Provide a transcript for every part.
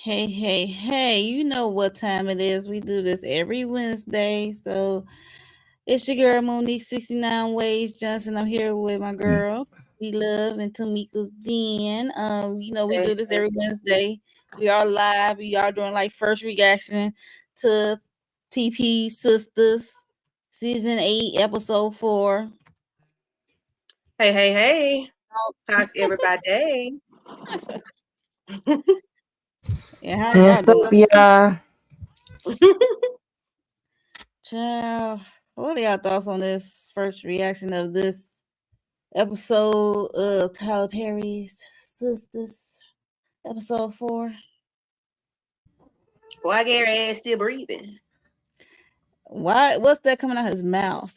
Hey, you know what time it is. We do this every Wednesday. So it's your girl Monique 69 Ways Johnson. I'm here with my girl, we love and Tamika's Den. We do this every Wednesday. We are live. We are doing like first reaction to TP Sisters season 8, episode 4. Hey. How's everybody? Yeah, how y'all What's doing? up, y'all? Child, what are y'all thoughts on this first reaction of this episode of Tyler Perry's Sisters, episode 4? Why Gary ass still breathing? Why? What's that coming out his mouth?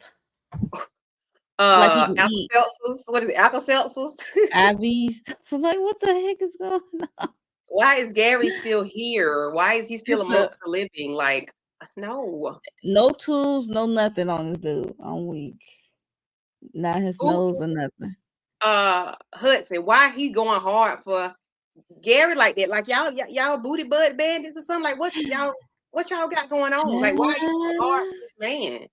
Like he can Alka eat Seltzers. What is it? Alka Seltzers? IVs. I'm like, what the heck is going on? Why is Gary still here? Why is he still Just the amongst the living? Like, no. no tools, no nothing on this dude. On weak, not his Who? nose or nothing. Hudson. Why he going hard for Gary like that? Like y'all booty bud bandits or something? Like what y'all got going on? Like why you going hard for this man?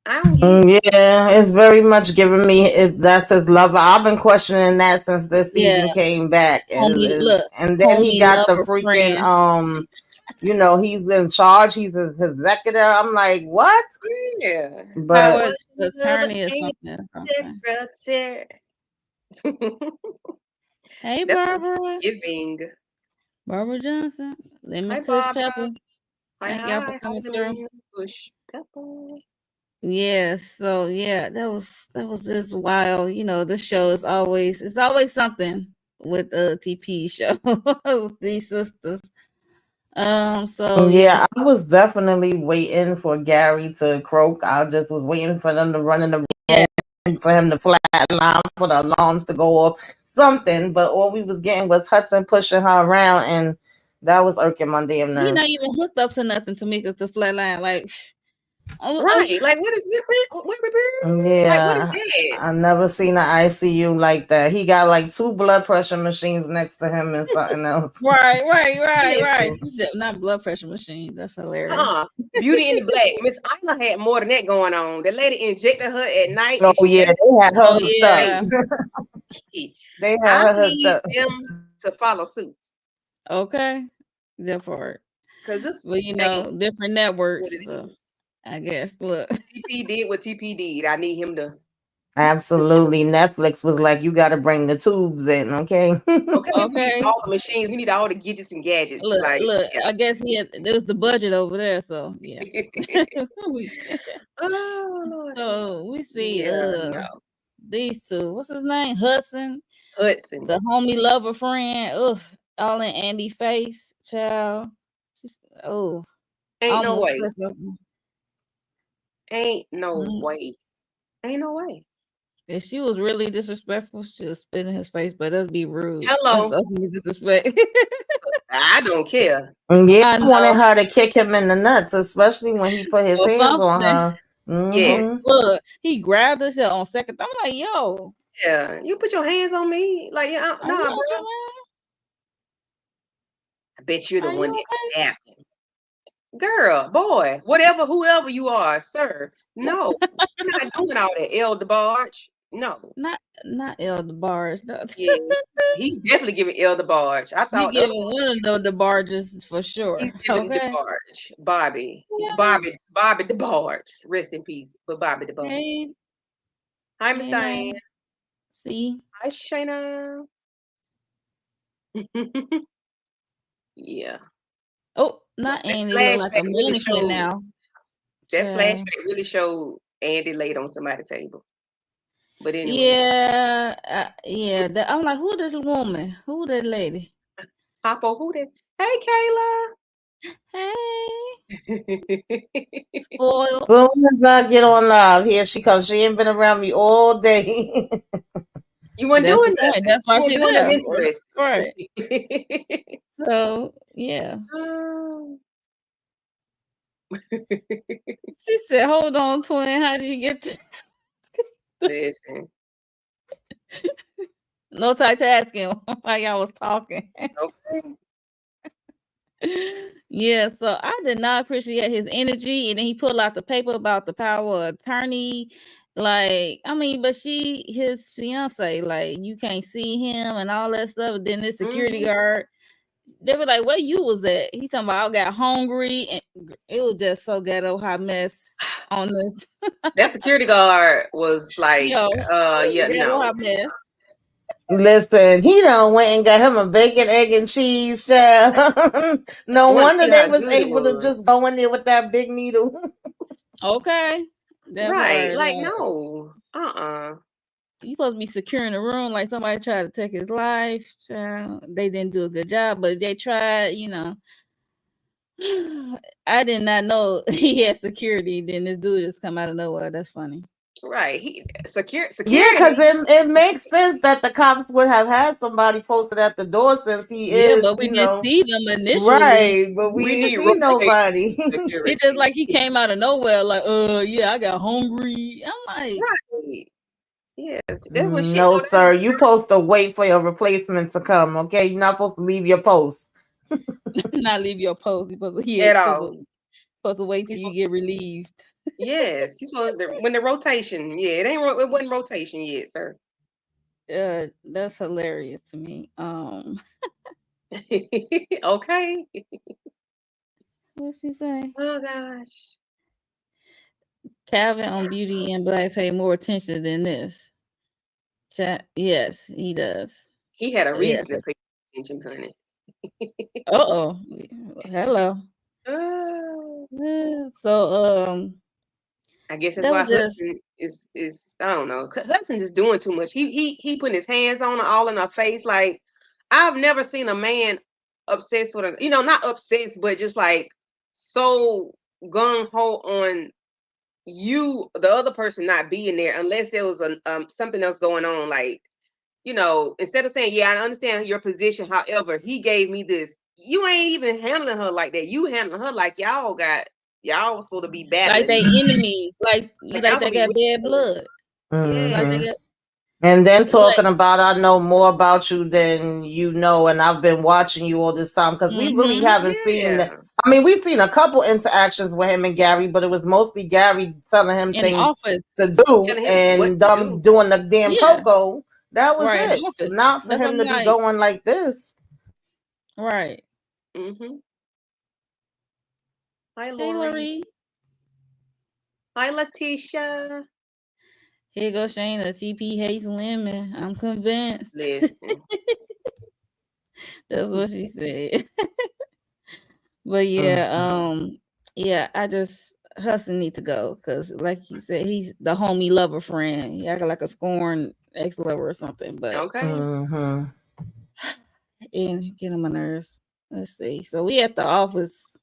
I don't get it. Yeah, it's very much giving me that's his lover. I've been questioning that since this Yeah, season came back, homie, look, and then he homie, got the lover, freaking friend. he's in charge. He's his executive. I'm like, what? Yeah. I But Power was never attorney or a something. secretary. Hey, That's what Barbara. he's giving. Barbara Johnson. Lemon Hi, Kush Barbara. Pepper. Hi, Thank y'all for hi. Hi, coming through. Lemon Bush Pepper. Yes, so yeah, that was just wild. You know, the show is always something with a TP show with these sisters. So yes, yeah, I was definitely waiting for Gary to croak. I just was waiting for them to run in the yes. for him to flatline, for the alarms to go off, something. But all we was getting was Hudson pushing her around, and that was irking my damn He not nerves. even hooked up to nothing to make it to flatline. Like, oh, Right. Like, what is like, what is Yeah, that? I never seen an ICU like that. He got like two blood pressure machines next to him and something else. right. Listen, He said, not blood pressure machine. That's hilarious. uh-uh. Beauty in the Black. Miss Isla had more than that going on. The lady injected her at night and Oh she yeah, just, they had her Oh hooked up. yeah. hey, They had I her hooked need up. them to follow suit. Okay. That part. Because this But ain't different what networks. it So is. I guess. Look. TP did what TP did. I need him to. Absolutely, Netflix was like, "You got to bring the tubes in, okay?" Okay, we need Okay. all the machines. We need all the gadgets and gadgets. Like, Look. yeah. I guess there was the budget over there. So yeah. We- Oh Lord. so we see Yeah, no. these two. What's his name? Hudson, Hudson. the homie lover friend. Ugh, all in Andy face, child. She's, oh, Ain't no almost way. said something. Ain't no Mm. way. Ain't no way. If she was really disrespectful, she would spit in his face. But that's be rude. That's Hello. ultimately disrespect. I don't care. Yeah, I I wanted know. her to kick him in the nuts, especially when he put his Or hands on something. her. Yes. Look, he grabbed us on second. I'm like, yo, Yeah. You put your hands on me. Like, yeah, are you nah, bro. okay, I bet you're the man? Are one you that okay? stabbed him. Girl, boy, whatever, whoever you are, sir. No, you're not doing all that, Elder Barge. No. Not Elder Barge. No. Yeah. He's definitely giving Elder Barge. I He thought the other giving one, one of the barges for sure. he's giving Okay. DeBarge. Bobby. Yeah. Bobby DeBarge. Rest in peace. But Bobby DeBarge. Hey, Hi, Miss hey now. Diane. See? Hi, Shayna. Yeah. Oh, No, not that Annie look like a flashback really mannequin showed now. that Child. flashback really showed Andy laid on somebody's table. But anyway, Yeah, yeah. I'm like, who this woman? Who that lady? Papa, who that? Hey, Hey, Kayla. spoiled. Soon as I get on live, here she comes. She ain't been around me all day. You weren't That's the doing point. nothing. That's why You weren't she doing nothing left. Right. interesting. So yeah. Um, She said, "Hold on, twin. How did you get to?" Listen, No multitasking while y'all was talking. okay. Yeah, so I did not appreciate his energy, and then he pulled out the paper about the power of attorney. Like, I mean, but his fiance, like, you can't see him and all that stuff. And then this security Hmm. guard, they were like, "Where you was at?" He talking about I got hungry, and it was just so ghetto hot mess on this. That security guard was like, Yo, it was yeah, a ghetto no. hot mess. Listen, he done went and got him a bacon, egg, and cheese child. No I want to wonder see they how was good it able to was. just go in there with that big needle. Okay, that Right. part, Like, like, no. Uh-uh. you supposed to be securing the room like somebody tried to take his life. Child. They didn't do a good job, but they tried, you know. I did not know he had security. Then this dude just come out of nowhere. That's funny. Right. Yeah, because Security. it makes sense that the cops would have had somebody posted at the door since he Yeah, is, but we didn't see them initially. right. But We we ain't need see rotating nobody. It just security. like he came out of nowhere, like, yeah, I got hungry. I'm like, Right. Yeah. That's when shit No, go sir. down, You supposed to wait for your replacement to come. Okay, you're not supposed to leave your post. not leave your post. You're supposed to at hit, all. supposed to wait till He's you supposed, get relieved. yes, he's supposed to, when the rotation. Yeah, it wasn't rotation yet, sir. That's hilarious to me. Okay. What she say? Oh gosh. Calvin on Beauty and Black pay more attention than this. Chat. Yes, he does. He had a Yes. reason to pay attention, honey. Uh-oh. Hello. Oh, So I guess that's that why was just Hudson is I don't know. Hudson just doing too much. He putting his hands on her all in her face. Like I've never seen a man obsessed with not obsessed, but just like so gung ho on you, the other person not being there unless there was something else going on. Like instead of saying, yeah, I understand your position. However, he gave me this. You ain't even handling her like that. You handling her like y'all was supposed to be like battling. they enemies, Like like y'all they gonna be got with bad each other. blood. Like they Hmm. Yeah. got And then like talking about, I know more about you than you know, and I've been watching you all this time because we really mm-hmm. haven't seen that. Yeah. I mean, we've seen a couple interactions with him and Gary, but it was mostly Gary telling him In the things office. to do Telling him what and to them do. doing the damn Yeah. cocoa. That was Right, in the it. office. Not for That's what him I'm to be like. going like this. Right. Mm-hmm. Hi, Hey Lori. Lori. Hi, Letitia. Here goes Shayna. TP hates women. I'm convinced. Listen. That's what she said. But yeah, Mhm. yeah, I just Hudson need to go because, like he said, he's the homie lover friend. He acted like a scorned ex lover or something. But Okay. Mhm. and get on my nerves. Let's see. So we at the office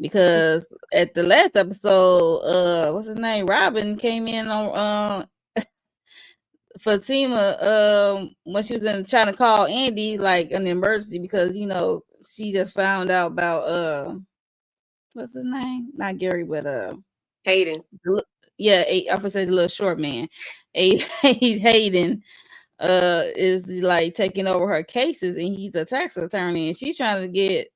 because at the last episode, what's his name? Robin came in on Fatima when she was trying to call Andy like an emergency because she just found out about what's his name? Not Gary, but Hayden. yeah, I would say the little short man, Hayden, is like taking over her cases, and he's a tax attorney, and she's trying to get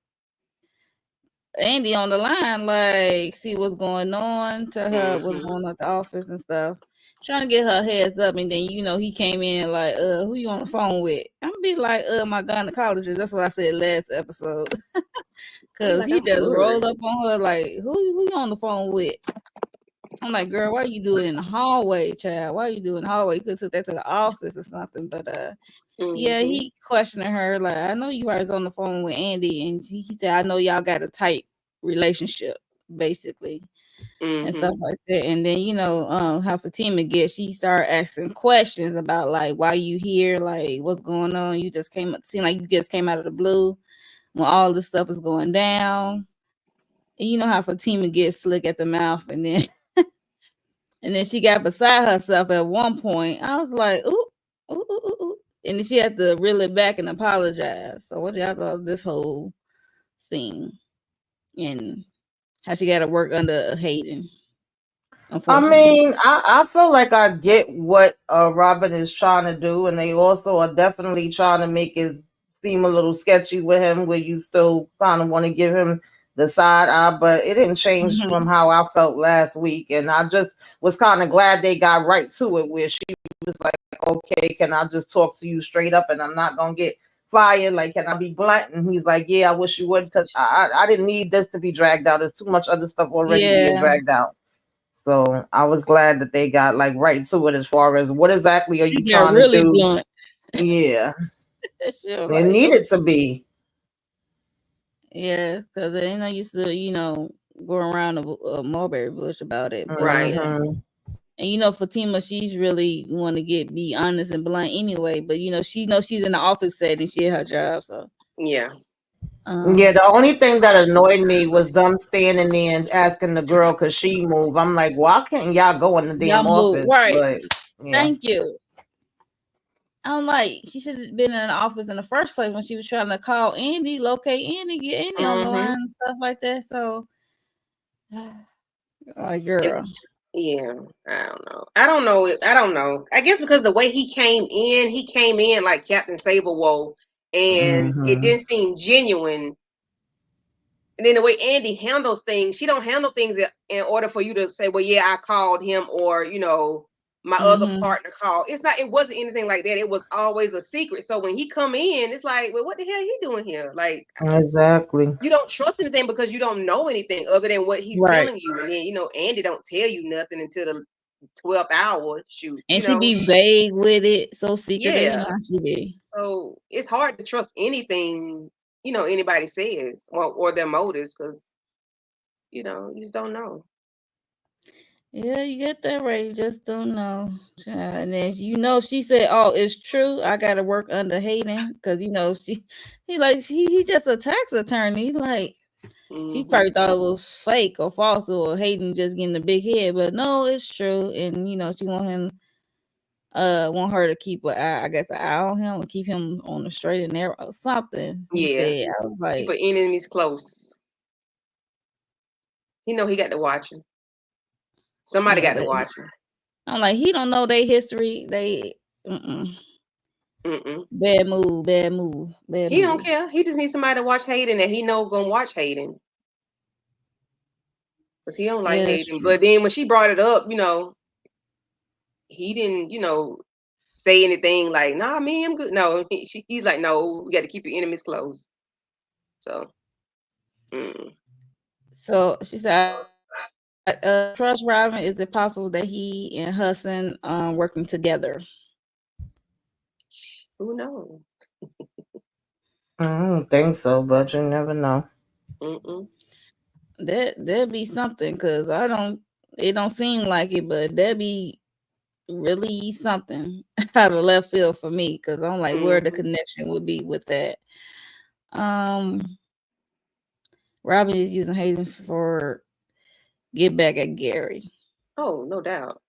Andy on the line, like see what's going on to her, what's Mm-hmm. going on at the office and stuff. Trying to get her heads up, and then he came in like, who you on the phone with? I'm gonna be like, my gynecologist. That's what I said last episode. He Cause like, he I'm just rolled good. up on her like, who you on the phone with? I'm like, girl, why you do it in the hallway, child? Why you do it in the hallway? You could took that to the office or something. But yeah, Mm-hmm. he questioning her like, I know you was on the phone with Andy, and he said, I know y'all got a tight relationship, basically, and Mm-hmm. stuff like that. And then how Fatima gets, she started asking questions about like, why you here, like what's going on? You just seemed like you just came out of the blue when all this stuff is going down. And you know how Fatima gets slick at the mouth, and then she got beside herself at one point. I was like, ooh, ooh, ooh, ooh, ooh. And then she had to reel it back and apologize. So what y'all thought of this whole scene and how she got to work under Hayden, I unfortunately. mean, I feel like I get what Robin is trying to do, and they also are definitely trying to make it seem a little sketchy with him, where you still kind of want to give him the side eye, but it didn't change from Mhm. how I felt last week. And I just was kind of glad they got right to it, where she was like, okay, can I just talk to you straight up and I'm not going to get fired? Like, can I be blunt? And he's like, yeah, I wish you would, because I didn't need this to be dragged out. There's too much other stuff already being Yeah, dragged out. So I was glad that they got like right to it as far as what exactly are she you got trying to really do? blunt. Yeah, She was it like, "Oh, needed to be. yeah," because they ain't no used to, go around a mulberry bush about it. But Right. yeah, Hmm. and Fatima, she's really want to be honest and blunt anyway. But she knows she's in the office setting, she at her job, so Yeah. Yeah, um, the only thing that annoyed me was them standing there and asking the girl could she move. I'm like, why can't y'all go in the y'all damn move office? right. But yeah. Thank you. I'm like, she should have been in the office in the first place when she was trying to call Andy, locate Andy, get Andy on the line Mm-hmm. and stuff like that. So, like, And girl, yeah, I don't know. I don't know. I don't know. I guess because the way he came in like Captain Saberwold, and it Hmm. didn't seem genuine. And then the way Andy handles things, she don't handle things in order for you to say, "Well, yeah, I called him," or my other mm-hmm. partner called. It's not. It wasn't anything like that. It was always a secret. So when he come in, it's like, well, what the hell he doing here? Like, Exactly. you don't trust anything because you don't know anything other than what he's Right. telling you. And then Andy don't tell you nothing until the 12th hour. Shoot, And she be vague with it, so secretive. You know yeah. how she be. So it's hard to trust anything anybody says or their motives because you just don't know. Yeah, you get that right. You just don't know. Child. And then she said, "Oh, it's true. I got to work under Hayden because he just a tax attorney. Like she Hmm. probably thought it was fake or false or Hayden just getting the big head, but no, it's true. And she want her to keep I guess an eye on him and keep him on the straight and narrow or something. He Yeah, said, I was keep her like, enemies close. He know he got to watch him. Somebody yeah, got to but watch him. I'm like, he don't know their history. Mm-mm. Mm-mm. Bad move, bad move, bad He don't move. care. He just needs somebody to watch Hayden that he know gonna watch Hayden because he don't like Yeah, that's Hayden. true. But then when she brought it up, he didn't, say anything like, "Nah, me, I'm good." No, he's like, "No, we got to keep your enemies close." So, mm. So she said, trust Robin. Is it possible that he and Hudson working together? Who knows? I don't think so, but you never know. Mm-mm. That'd be something because it don't seem like it, but that'd be really something out of left field for me because I'm like where the Mm-hmm. connection would be with that. Um, Robin is using Hayden for get back at Gary. Oh, no doubt.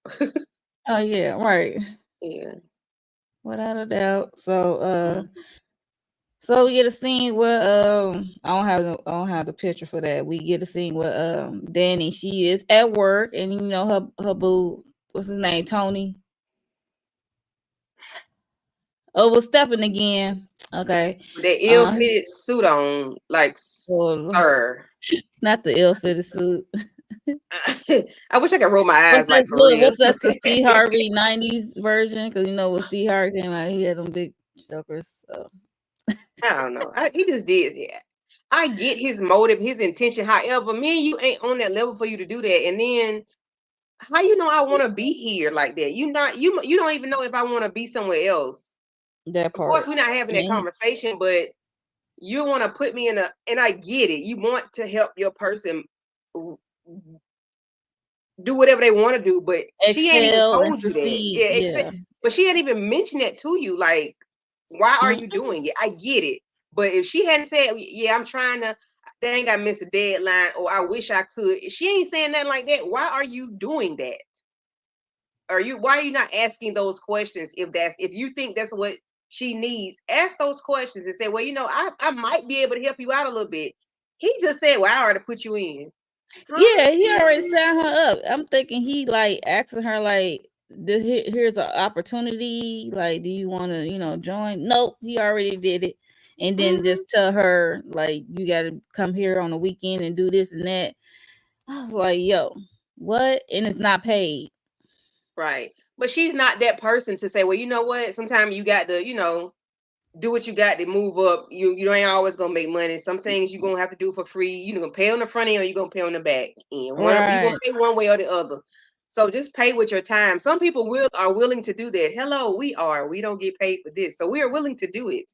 Oh yeah, right. Yeah. Without a doubt. So Mm-hmm. so we get a scene where I don't have the picture for that. We get a scene where Danny, she is at work and her boo, what's his name, Tony, overstepping again. Okay. That ill-fitted His suit on, like, oh, sir. not the ill-fitted suit. I wish I could roll my eyes like for real. What's that? The Steve Harvey '90s version? Because when Steve Harvey came out, he had them big jokers. So. I don't know. He just did. Yeah. I get his motive, his intention. However, me and you ain't on that level for you to do that. And then, how I want to be here like that? You don't even know if I want to be somewhere else. That Of course, part. we're not having And that then conversation, but you want to put me in and I get it. You want to help your person do whatever they want to do, but she ain't even excel and told you that. succeed. Yeah, Yeah, but she hadn't even mentioned that to you. Like, why are you mm, doing it? I get it. But if she hadn't said, yeah, I'm trying to, dang, I missed a deadline, or I wish I could. If she ain't saying nothing like that, why are you doing that? Why are you not asking those questions if you think that's what she needs? Ask those questions and say, well, I might be able to help you out a little bit. He just said, well, I already put you in. Huh? yeah. He already signed her up. I'm thinking he like asking her like, here's an opportunity. Like, do you want to join? Nope. He already did it. and then Hmm. just tell her like you got to come here on the weekend and do this and that. I was like, yo, what? And it's not paid. Right. But she's not that person to say, well, you know what? Sometimes you got to, do what you got to move up. You ain't always gonna make money. Some things you're gonna have to do for free. You're gonna pay on the front end or you're gonna pay on the back end. One you're gonna Right. pay one way or the other. So just pay with your time. Some people are willing to do that. Hello, we are. We don't get paid for this. So we are willing to do it,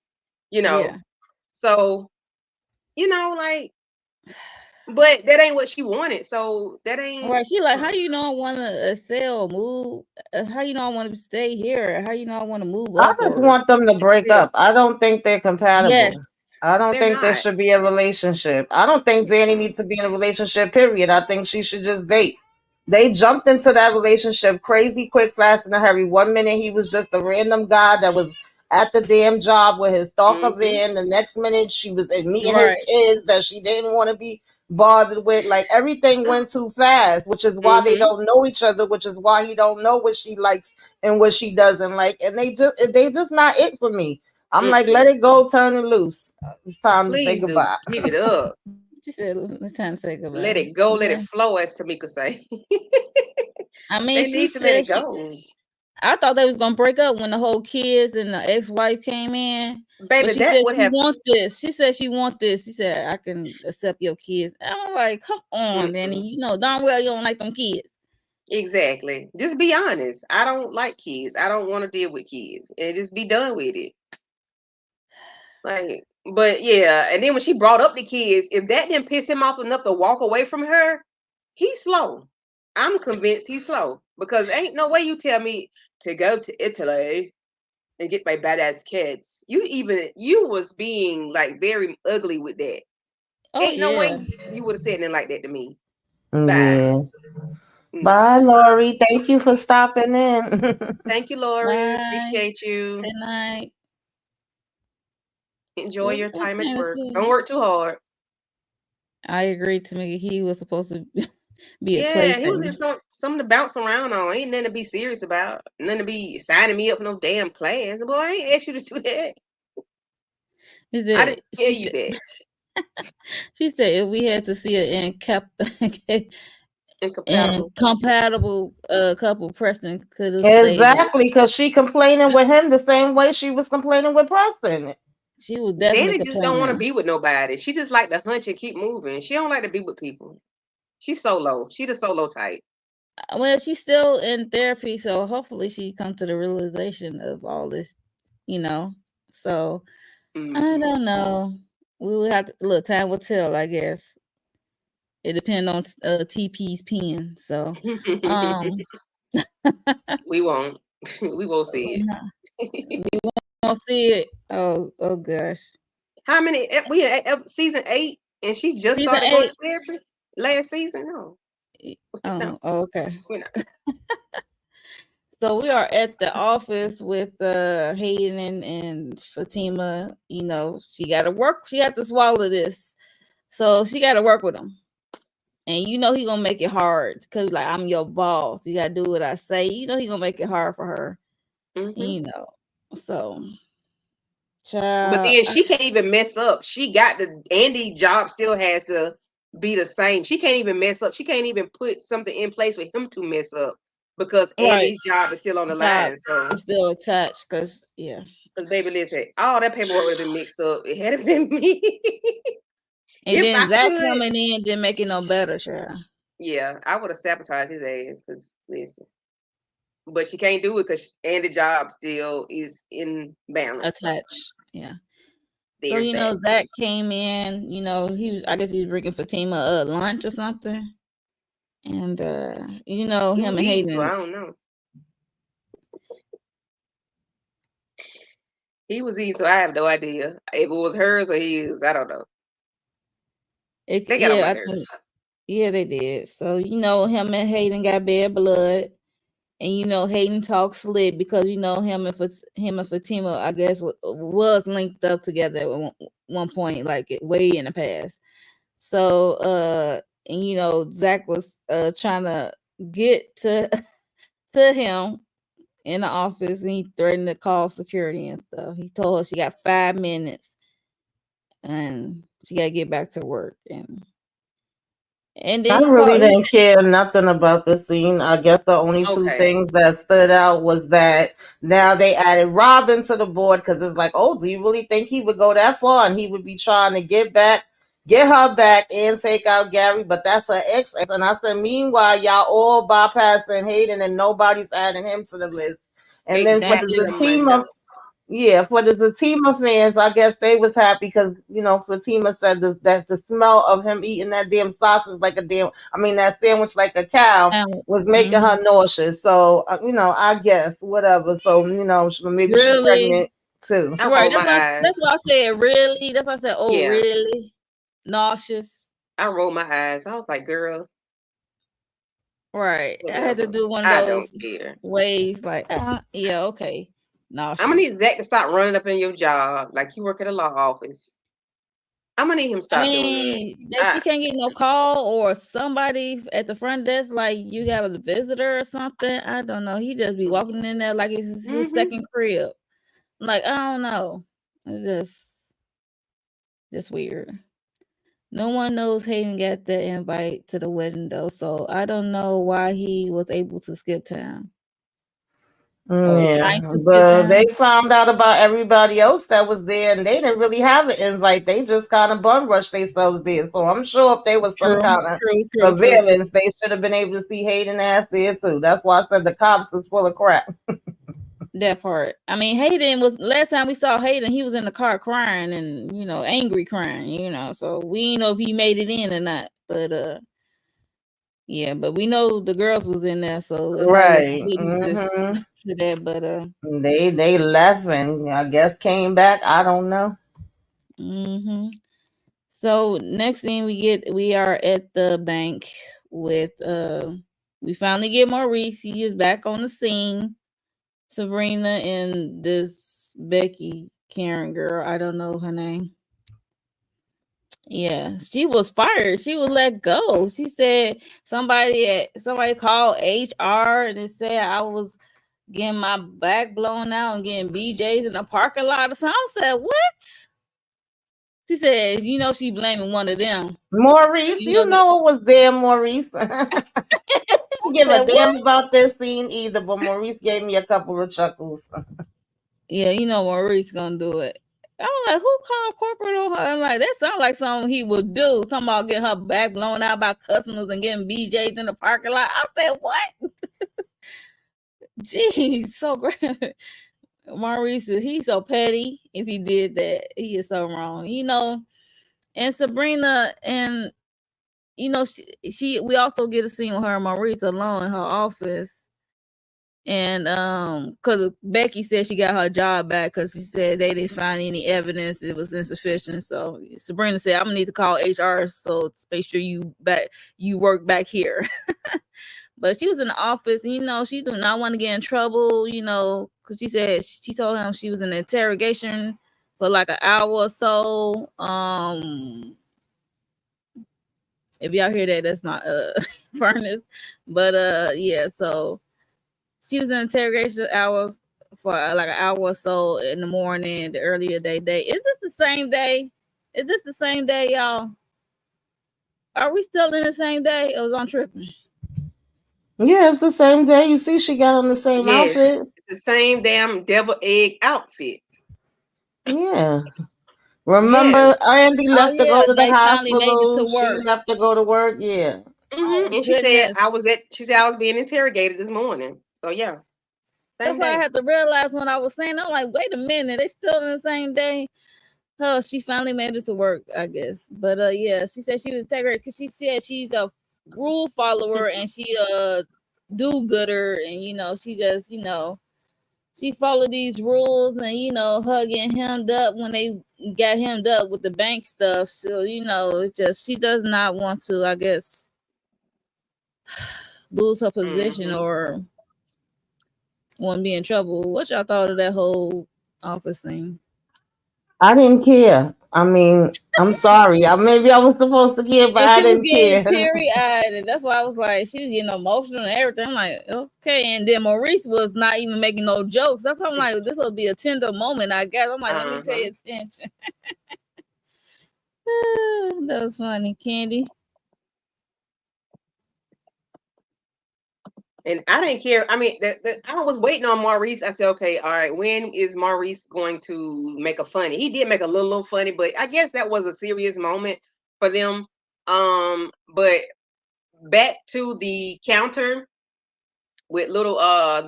you know. Yeah. So, like, but that ain't what she wanted. So that ain't Right. She like, how you know I want to sell, move? How you know I want to stay here? How you know I want to move I up just or want them to break excel? up. I don't think they're compatible. Yes. I don't they're think there not. should be a relationship. I don't think Danny needs to be in a relationship, period. I think she should just date. They jumped into that relationship crazy quick, fast, in a hurry. One minute he was just a random guy that was at the damn job with his stalker Mm-hmm. van. The next minute she was meeting his Right. kids that she didn't want to be bothered with. Like everything went too fast, which is why they Mm-hmm. don't know each other, which is why he don't know what she likes and what she doesn't like. And they just not it for me. I'm like, let Mm-mm. it go, turn it loose. It's time to say Please do goodbye. give it up. She said, "It's time to say Let goodbye." it go, let it Yeah. flow, as Tamika say. I mean, They she need to let said it she. go. I thought they was gonna break up when the whole kids and the ex-wife came in, but Baby, she that said would she have want this. She said she want this. She said I can accept your kids. I'm like, come on, Danny. mm-mm. You know darn well you don't like them kids. Exactly. Just be honest. I don't like kids. I don't want to deal with kids. And just be done with it. Like, but yeah, and then when she brought up the kids, if that didn't piss him off enough to walk away from her, he's slow. I'm convinced he's slow because ain't no way you tell me to go to Italy and get my badass kids. You was being like very ugly with that. Oh Ain't no way yeah. you would have said anything like that to me. Bye. Yeah. Mm. Bye, Lori. Thank you for stopping in. Thank you, Lori. Bye. Appreciate you. Good night. Enjoy What your was time I at trying to work. Don't say? work too hard. I agree to me. He was supposed to be a Yeah, he was plaything. just something to bounce around on. Ain't nothing to be serious about. Nothing to be signing me up for no damn class. Boy, I ain't asked you to do that. Is I that didn't tell you that. she said if we had to see an Incompatible. incompatible couple, Preston could have stayed with. Exactly, because she complaining with him the same way she was complaining with Preston. She was definitely Danny just don't want to complaining. be with nobody. She just like to hunch and keep moving. She don't like to be with people. She's solo. She the solo type. Well, she's still in therapy, so hopefully she come to the realization of all this, you know. So I Hmm. don't know. We will have to look. Time will tell, I guess. It depends on TP's pen. So, um, We won't. We won't see we it. won't see it. Oh gosh. How many? We at season 8, and she just Season started going to eight. therapy last season. No, no, Okay. we're not. So we are at the office with Hayden and Fatima. You know, she got to work. She had to swallow this, so she got to work with him. And you know he gonna make it hard because like I'm your boss. You gotta do what I say. You know he gonna make it hard for her. Hmm. You know, so But child. then she can't even mess up. She got the Andy job still has to be the same. She can't even mess up. She can't even put something in place for him to mess up because Right, Andy's job is still on the job line. So, is still attached because yeah. because baby, listen, all that paperwork would have been mixed up. It had been me And if then I Zach could. coming in didn't make it no better, child. Yeah, I would have sabotaged his ass. Because listen, but she can't do it because Andy's job still is in balance. So Attached, yeah. So there's you that. know Zach came in. You know he was. I guess he was bringing Fatima lunch or something. And you know He him was and eating, so I Hayden. don't know. He was eating, so I have no idea if it was hers or his. I don't know. They got on my Yeah, I nerves. think yeah they did. So you know him and Hayden got bad blood. And you know Hayden talks slick because you know him and Fatima I guess was linked up together at one point like way in the past. So and you know Zach was trying to get to to him in the office and he threatened to call security and stuff. He told her she got 5 minutes and she got to get back to work. And I then he really called. He didn't care nothing about the scene. I guess the only two Okay. things that stood out was that now they added Robin to the board because it's like, oh, do you really think he would go that far and he would be trying to get her back and take out Gary? But that's her ex. And I said, meanwhile, y'all all bypassing Hayden and nobody's adding him to the list. And Hayden then for that got the to get her money Zatima, though. yeah, for the Zatima fans, I guess they was happy because Fatima said that the smell of him eating that damn sausage like a damn, I mean that sandwich like a cow was making mm-hmm. her nauseous. So I guess whatever. So maybe she's Really pregnant too. I right. rolled my That's eyes. why I said really. That's why I said oh Yeah, really nauseous. I rolled my eyes. I was like, girl, Right. I had to whatever. do one of I don't those care. waves like yeah okay I'm gonna nauseous. need Zach to stop running up in your job like you work at a law office. I'm gonna need him to I stop doing that. mean, that she can't get no call or somebody at the front desk like you got a visitor or something. I don't know. He just be walking in there like it's his Mm-hmm. second crib. Like I don't know. It's just weird. No one knows Hayden got the invite to the wedding though, so I don't know why he was able to skip town or Yeah, trying to skip but they town. found out about everybody else that was there, and they didn't really have an invite. They just kind of bum rushed themselves there. So I'm sure if there was some True, kind of true, true, true, true. surveillance, they should have been able to see Hayden ass there too. That's why I said the cops is full of crap. That part. I mean, Hayden was last time we saw Hayden. He was in the car crying and angry crying. So we don't know if he made it in or not. But yeah. But we know the girls was in there, so there probably was some Right. witnesses to that. But They left and I guess came back. I don't know. hmm So next thing we are at the bank with we finally get Maurice. He is back on the scene. Sabrina and this Becky Karen girl. I don't know her name. Yeah, she was fired. She was let go. She said somebody called HR and it said I was getting my back blown out and getting BJ's in the parking lot or something. I said, what? She said, she blaming one of them. Maurice, You know you the know it was there, Maurice. I don't give a said what? damn about this scene either, but Maurice gave me a couple of chuckles. Yeah, Maurice gonna do it. I was like, who called corporate on her? I'm like, that sounds like something he would do. Talking about getting her back blown out by customers and getting BJ's in the parking lot. I said, what? Jeez, so great. Maurice, he's so petty. If he did that, he is so wrong. And Sabrina, and we also get a scene with her and Maurice alone in her office. And because Becky said she got her job back because she said they didn't find any evidence, it was insufficient. So Sabrina said, I'm gonna need to call HR so to make sure you work back here. But she was in the office and she do not want to get in trouble, because she said she told him she was in an interrogation for like an hour or so. If y'all hear that, that's my furnace. But yeah, so she was in interrogation hours for like an hour or so in the morning, the earlier day. Is this the same day? Is this the same day, y'all? Are we still in the same day? It was on tripping. Yeah, it's the same day. You see, she got on the same Yes, outfit. it's the same damn devil egg outfit. Yeah. Yes. Remember, Andy Oh left to go yeah, to the they finally made it to hospital. She work. left to go to work. Yeah. Mm-hmm. Oh And she said goodness. she said I was being interrogated this morning. So yeah, That's same why I day. had to realize when I was saying, I'm like, wait a minute, they still in the same day. Oh, she finally made it to work, I guess. But yeah, she said she was integrated because she said she's a rule follower and she do gooder, and she just she followed these rules and her getting hemmed up when they got hemmed up with the bank stuff. So it just she does not want to, I guess, lose her position Mm-hmm. or want to be in trouble. What y'all thought of that whole office thing? I didn't care. I mean, I'm sorry. Maybe I was supposed to care, but And I she was didn't getting care. teary eyed, and that's why I was like, she was getting emotional and everything. I'm like, okay. And then Maurice was not even making no jokes. That's why I'm like, this will be a tender moment, I guess. I'm like, let me pay Uh-huh. attention. That was funny, Candy. And I didn't care. I mean, I was waiting on Maurice. I said, okay, all right, when is Maurice going to make a funny? He did make a little funny, but I guess that was a serious moment for them. But back to the counter with little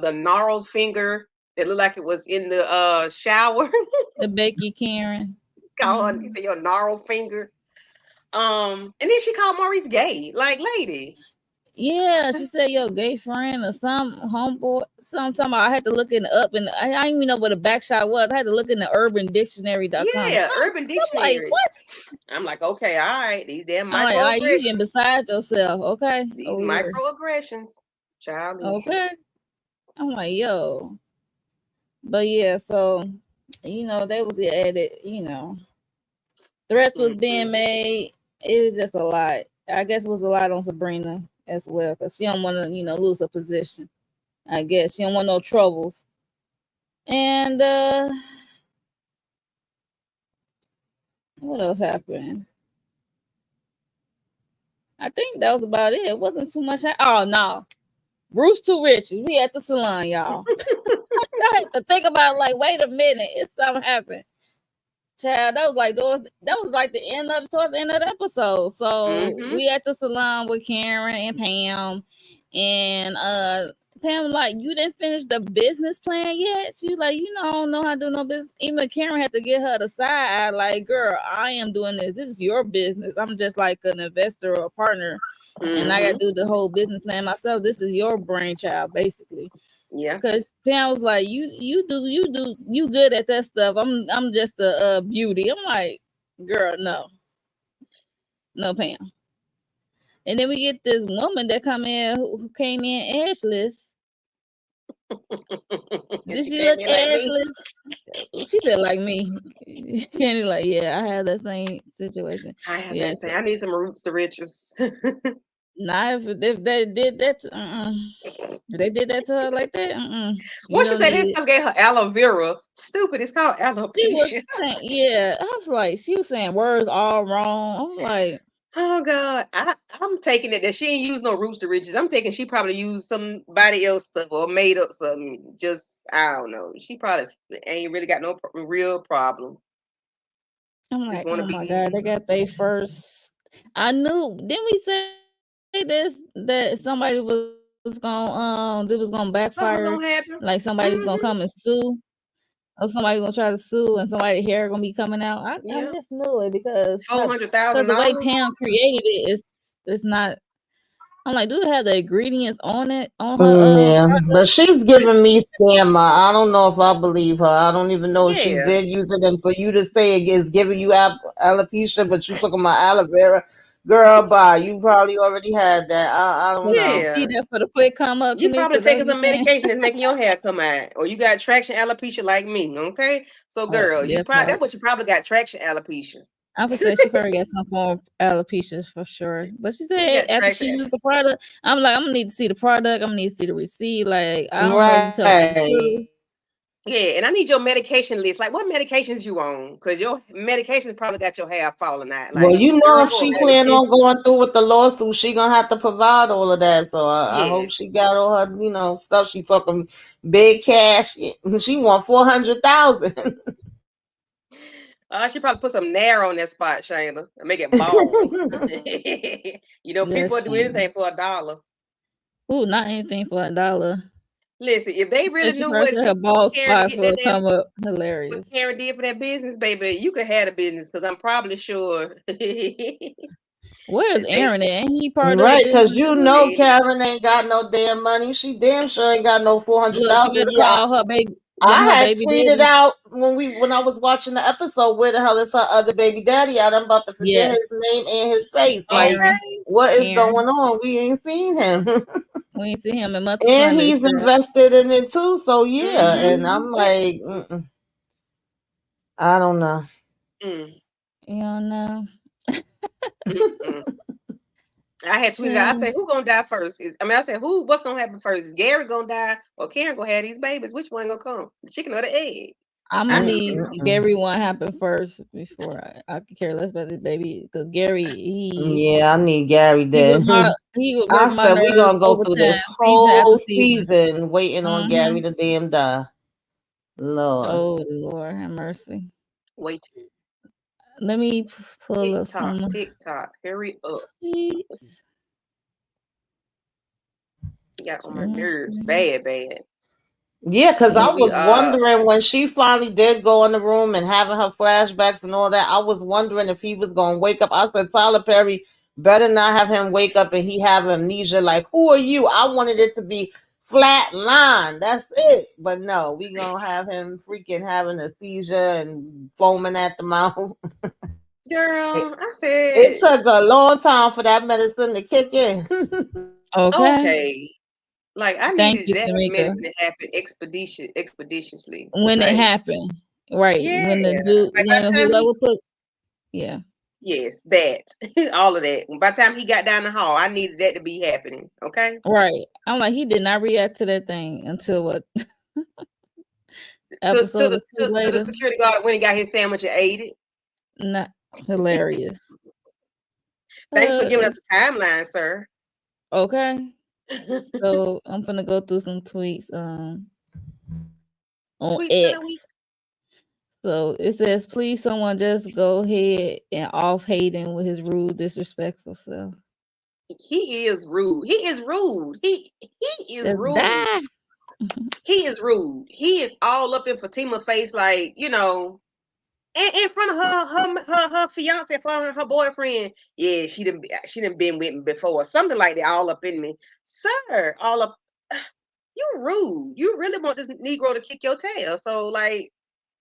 the gnarled finger that looked like it was in the shower. The Becky Karen. Called her, he said your gnarled finger. And then she called Maurice gay. Like, lady. Yeah, she said your gay friend or some homeboy. Sometime I had to look it up, and I didn't even know what a backshot was. I had to look in the UrbanDictionary.com. Yeah, Urban I'm like, Dictionary. what? I'm like, okay, all right, these damn I'm like, all right, you getting microaggressions. beside yourself, okay? These Over here, microaggressions. Child, listen. okay. I'm like, yo, but yeah, so they was added. Threats was being Mm-mm. made. It was just a lot. I guess it was a lot on Sabrina as well because she don't want to, lose her position. I guess she don't want no troubles. And what else happened? I think that was about it. It wasn't too much. Oh no, Bruce Too Rich. We at the salon, y'all. I had to think about it, like, wait a minute, it's something happened. Child, that was like the end of towards the end of the episode. So Mm-hmm. we at the salon with Karen and Pam, and Pam like, you didn't finish the business plan yet. She was like, I don't know how to do no business. Even Karen had to get her the side, like, girl, I am doing this. This is your business. I'm just like an investor or a partner, and I got Mm-hmm. to do the whole business plan myself. This is your brainchild, basically. Yeah. Cause Pam was like, you good at that stuff. I'm just a beauty. I'm like, girl, no, Pam. And then we get this woman that come in who came in ashless. And Did she she came look in like me. ashless? She said like me. Candy like, yeah, I had that same situation. I have Yeah, that saying. I need some roots to riches. nah, if they did that, if they did that to her like that, you What she don't said, they need it. still gave her aloe vera. Stupid. It's called She was alopecia. saying, yeah, I was like, she was saying words all wrong. I'm like, Oh God, I'm taking it that she ain't used no roots to riches. I'm taking she probably used somebody else stuff or made up something. Just I don't know. She probably ain't really got no real problem. I'm Just like, want to oh my god, be. they got they first. I knew. Didn't we say this that somebody was gonna they was gonna backfire? Something was gonna Like happen. somebody was gonna come and Hmm. sue, or somebody gonna try to sue, and somebody hair gonna be coming out. I Yeah, just knew it because four hundred because thousand the way dollars. Pam created it is it's not. I'm like, do it have the ingredients on it on her Yeah, but product? she's giving me scammer. I don't know if I believe her. I don't even know if she Yeah, did use it. And for you to say it is giving you alopecia, but you talking about aloe vera, girl, bye. You probably already had that. I don't Was she know. she yeah. there for the quick come up, You Tamika? probably That's what taking you some saying? medication that's making your hair come out, or you got traction alopecia like me. Okay, so Oh, girl, you that probably part. that's what you probably got traction alopecia. I would say she probably got some form of alopecia for sure. But she You said got after she traction. used the product, I'm like, I'm gonna need to see the product. I'm gonna need to see the receipt. Like, I don't know if you telling me the Right. truth. Yeah, and I need your medication list. Like, what medications you on? Because your medications probably got your hair falling out. Well, Like, you know, if she girl, plan on Medication. going through with the lawsuit, she gonna have to provide all of that. So I hope yes. she got all her, stuff. She talking big cash. She want 400,000. She probably put some nair on that spot, Shayna, and make it bald. People will do Listen. anything for $1. Ooh, not anything for $1. Listen, if they Say really she knew probably what said it her took bald Karen to spot get for that to damn come up. what Hilarious. Karen did for that business, baby, you could have a business because I'm probably sure Where's that they Aaron at? Ain't he part of the Right, because business you too? know man. Karen ain't got no damn money. She damn sure ain't got no four hundred Look, she thousand. better Yeah, call her baby one I of her had baby tweeted daddies. out when I was watching the episode, where the hell is her other baby daddy at? I'm about to forget his Yes. name and his face. Like, Aaron. Okay. what is Aaron. going on? We ain't seen him. We ain't see him in month of And Sundays, he's girl. invested in it too. So yeah, Mm-hmm. and I'm like, I don't know. Mm, You don't know. mm-mm. I had tweeted out. I Child. said, "Who gonna die first? I said, "Who? What's gonna happen first? Is Gary gonna die or Karen gonna have these babies? Which one gonna come? The chicken or the egg?" I'm I gonna need need Gary one happen first before I could care less about this baby. Because Gary, Yeah, I need Gary then. he would break I my said we nerves gonna go over through time, this season after whole season. season waiting on Gary Mm-hmm. to damn die. Lord. Oh Lord, have mercy. wait. Let me pull Tick up tock, some tick tock. Hurry up. tweets. He got on my nerves Mhm. bad, bad. Yeah, because So I we was wondering when she finally did go in the room and having her flashbacks and all that. I was wondering if he was gonna wake up. I said Tyler Perry better not have him wake up and he have amnesia. Like, who are you? I wanted it to be flat line. That's it. But no, we gonna have him freaking having a seizure and foaming at the mouth. it, girl, I it said, took a long time for that medicine to kick in. Okay. okay. Like I Thank needed you, that Tamika. medicine to happen expeditiously. When it Like, happened. Right. yeah. When the dude Like by when the time he whoever put yeah. yes, that. All of that. By the time he got down the hall, I needed that to be happening. Okay. Right. I'm like, he did not react to that thing until what To episode the or two to the later. security guard when he got his sandwich and ate it. Not hilarious. Thanks for giving Uh, us a timeline, sir. okay. So I'm gonna go through some tweets on Tweets of the week. X. So it says, please someone just go ahead and off Hayden with his rude, disrespectful self. He is rude. He is rude. He is Just rude. die. He is rude. He is all up in Fatima face, like, in front of her fiance, for her boyfriend. Yeah, she done been with me before, something like that. All up in me, sir. All up. You rude. You really want this Negro to kick your tail. So like,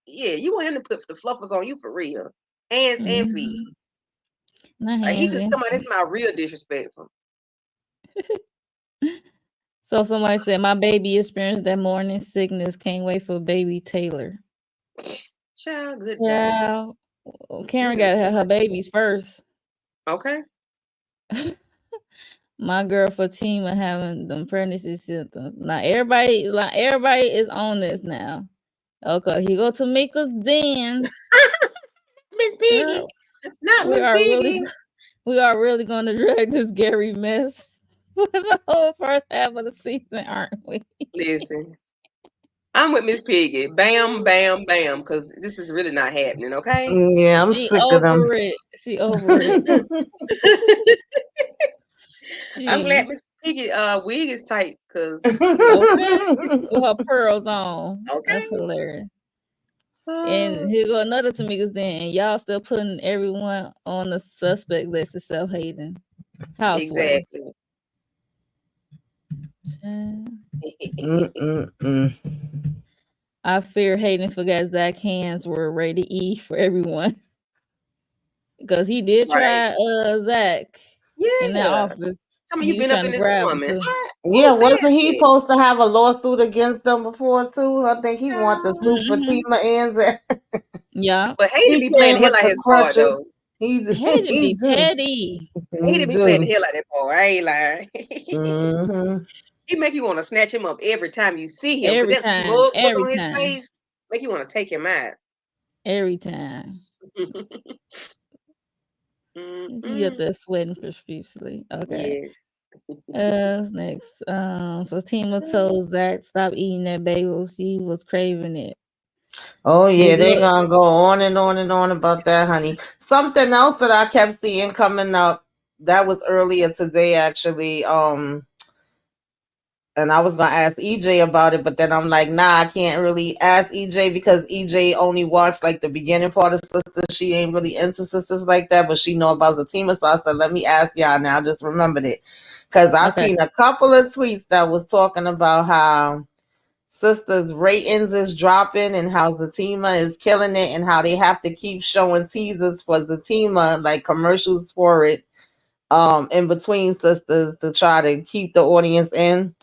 yeah, you want him to put the fluffers on you for real, hands and feet. Mhm. Not Like he hands just in. come out. This my real disrespectful. So somebody said, my baby experienced that morning sickness. Can't wait for baby Taylor. Child, goodbye. Yeah. Karen got to have her Mm-mm. babies first. Okay. My girl Fatima having them pregnancy symptoms. Now everybody is on this now. Okay, he go to Mika's den. Miss Piggy, Girl, not we Miss are really Piggy. we are really gonna drag this Gary mess for the whole first half of the season, aren't we? Listen, I'm with Miss Piggy. Bam, bam, bam. Because this is really not happening. Okay. Yeah, I'm She sick of them. over it. She over it. I'm glad Jeez. Miss Piggy wig is tight. Cause yeah. Okay. With her pearls on. That's Okay. hilarious. And Oh, here go another Tamika's then. And y'all still putting everyone on the suspect list except Hayden. Houseway. exactly. Child. Mm-mm-mm. I fear Hayden forgot Zach hands were rated E for everyone. Because he did Right. try Zach in that Yeah. office. Tell me He you was been up trying in to this grab him woman. too. Who Yeah, said wasn't he that? supposed to have a lawsuit against them before too? I think he wanted to Child. sue Hmm. Fatima and that. Yeah. But Hayden He be playing came the hell with out the his part crutches. though. He Hayden he be do. petty. He Hayden be playing the do. hell out of that part. I ain't lying. Mm-hmm. He make you want to snatch him up every time you see him. With Every that time. smug look Every on his time. face, make you want to take him out. Every time. He up Mm-mm. there sweating profusely. Okay. Yes. Next. Fatima told Zach stop eating that bagel. She was craving it. Oh yeah, Big they look. gonna go on and on and on about that, honey. Something else that I kept seeing coming up that was earlier today, actually. And I was gonna ask EJ about it, but then I'm like, nah, I can't really ask EJ because EJ only watched like the beginning part of Sisters. She ain't really into Sisters like that, but she know about Zatima. So I said, let me ask y'all now. I just remembered it because I Okay. seen a couple of tweets that was talking about how Sisters ratings is dropping and how Zatima is killing it and how they have to keep showing teasers for Zatima, like commercials for it, in between Sisters to try to keep the audience in.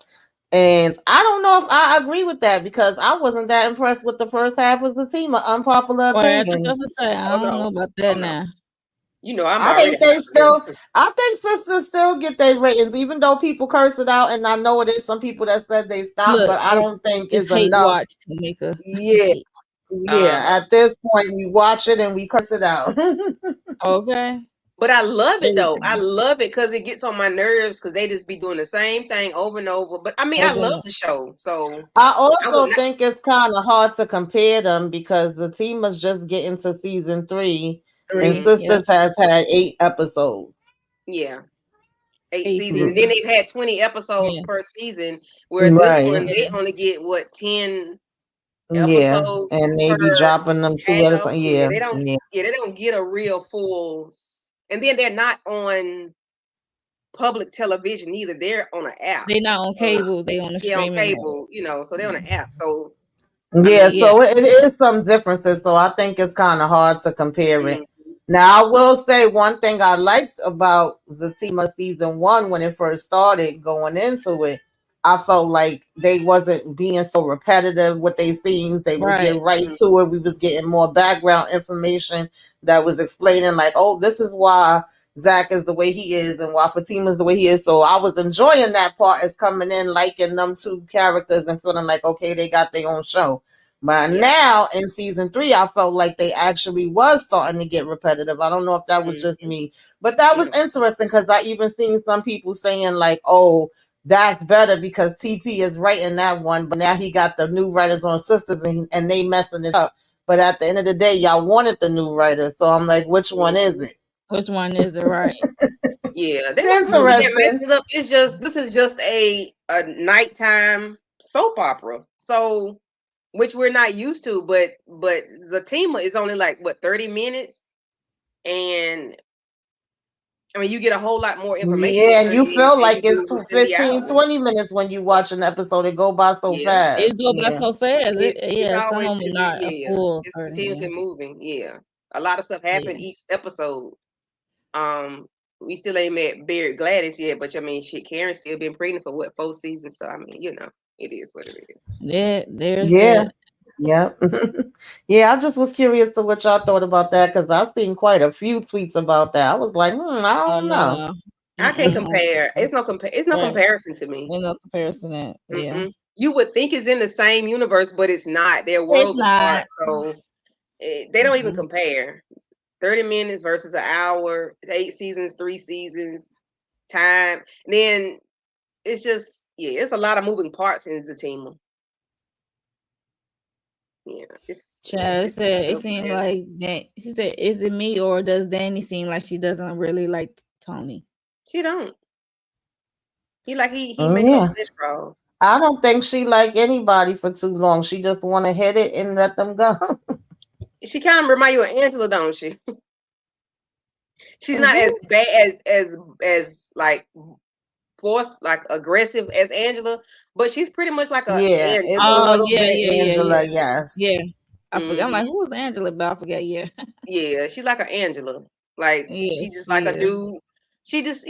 And I don't know if I agree with that because I wasn't that impressed with the first half of the team. An unpopular Well, I just opinion. gonna say Oh I don't know no. about Oh that no. now. You know I'm I already think hot they for still, them. I think Sisters still get their ratings, even though people curse it out. And I know it is some people that said they stopped, Look, but I don't think it's it's hate enough. watch, Tamika. It's Yeah, hate. Yeah, Uh, at this point, we watch it and we curse it out. okay. But I love it though. I Everything. love it because it gets on my nerves because they just be doing the same thing over and over. But I mean, I Over love and the show, so I I would also not. think it's kind of hard to compare them because the team is just getting to season 3, and Mm, 3. Yep. Sisters has had 8 episodes. yeah, 8 seasons, and AC. then they've had 20 episodes Yeah. per season. Where this Right. one, Yeah. they only get what 10 Yeah, episodes and they per be dropping them 2 at a half. time. Yeah, Yeah, they don't. yeah, Yeah, they don't get a real and then they're not on public television either. They're on an app. They not on Uh, cable. They on the yeah, on streaming cable, network. so they're on Yeah. an app. So I yeah. mean, Yeah. So it is some differences. So I think it's kind of hard to compare mm, it. Now I will say one thing I liked about the team of season 1 when it first started going into it. I felt like they wasn't being so repetitive with their scenes. They would get Right. right mm, to it. We was getting more background information that was explaining like, oh, this is why Zach is the way he is and why Fatima is the way he is. So I was enjoying that part as coming in, liking them 2 characters and feeling like, okay, they got their own show. But yeah. now in season 3, I felt like they actually was starting to get repetitive. I don't know if that was just Mhm. me, but that was Yeah. interesting because I even seen some people saying like, "Oh, that's better because TP is writing that one, but now he got the new writers on Sisters and they messing it up." But at the end of the day, y'all wanted the new writers, so I'm like, which one is Mhm. it? Which one is it? Right. Yeah, they don't really get messed Interesting. up. It's just this is just a nighttime soap opera. So which we're not used to, but Zatima is only like what 30 minutes, and I mean you get a whole lot more information in Yeah, and 30 you minutes feel than like you it's do within the 15, hour. 20 minutes when you watch an episode. It go by so Yeah. fast. It go by Yeah. so fast. It's Yeah, some always of them not a yeah, full it's 30. Yeah. continuously moving. Yeah. A lot of stuff happen Yeah. each episode. Um, we still ain't met Barrett Gladys yet, but I mean, shit, Karen's still been pregnant for what 4 seasons. So I mean, it is what it is. There's Yeah. that. Yeah. Yeah, I just was curious to what y'all thought about that because I've seen quite a few tweets about that. I was like, I Oh don't know. no. I can't Mm-mm. compare. It's no Right. comparison to me. Ain't no comparison that. Yeah. Mm-mm. You would think it's in the same universe, but it's not. They're It's worlds apart, not. so they don't even Mm-mm. compare. 30 minutes versus an hour, 8 seasons, 3 seasons, time. And then it's just it's a lot of moving parts in the team. Yeah, Chad it's said it no seemed comparison. like that. She said, "Is it me or does Danny seem like she doesn't really like Tony?" She don't. He like he make her Yeah. flesh crawl. I don't think she like anybody for too long. She just want to hit it and let them go. She kind of remind you of Angela, don't she? She's not as Who? bad as like force like aggressive as Angela, but she's pretty much like a Yeah, it's a Angela. Oh little yeah, bit yeah, yeah, Angela, yeah, yes. yeah. I forgot. I'm Hmm. like, who was Angela? But I forgot. Yeah, Yeah, she's like an Angela. Like yeah, she just like she a is. dude. She just